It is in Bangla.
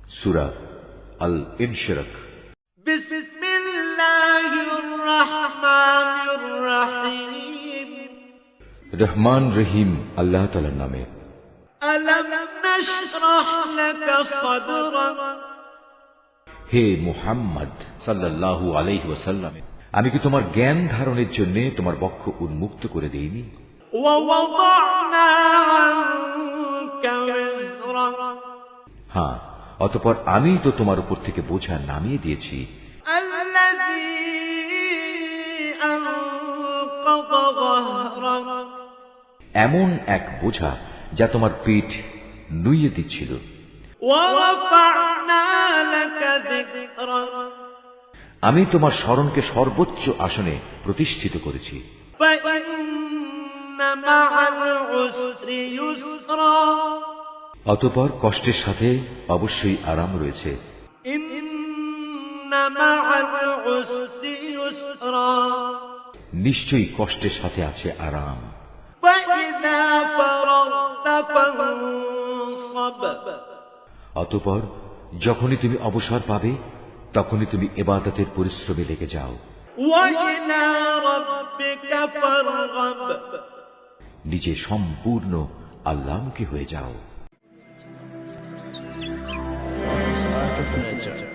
সূরা আল ইনশিরাক। বিসমিল্লাহির রহমানির রহিম। রহমান রহিম আল্লাহ তাআলার নামে। আলাম নাশরাহ লাকা সাদরাক। হে মুহাম্মদ সাল্লাল্লাহু আলাইহি ওয়াসাল্লাম, আমি কি তোমার জ্ঞান ধারণের জন্য তোমার বক্ষ উন্মুক্ত করে দেইনি? ওয়া ওয়াদা'না আনকা ওয়িজরাক। হ্যাঁ, অতঃপর আমি তো তোমার উপর থেকে বোঝা নামিয়ে দিয়েছি, আল্লাযী আনকাযা যাহরাক। এমন এক বোঝা যা তোমার পিঠ নুইয়ে দিচ্ছিল। ওয়া রাফা'না লাকা যিকরাক। আমি তোমার স্মরণকে সর্বোচ্চ আসনে প্রতিষ্ঠিত করেছি। ফাইন্না মা'আল উসরি ইউসরা। অতঃপর কষ্টের সাথে অবশ্যই আরাম রয়েছে। ইন্না মা'আল উসরি ইউসরা। নিশ্চয়ই কষ্টের সাথে আছে আরাম। ফাইযা ফারাগতা ফানসাব। অতঃপর যখনই তুমি অবসর পাবে তখনই তুমি ইবাদতের পরিশ্রমে লেগে যাও। ওয়া ইলা রাব্বিকা ফারগাব। নিজে সম্পূর্ণ আল্লাহমুখী হয়ে যাও। Office Art of Nature.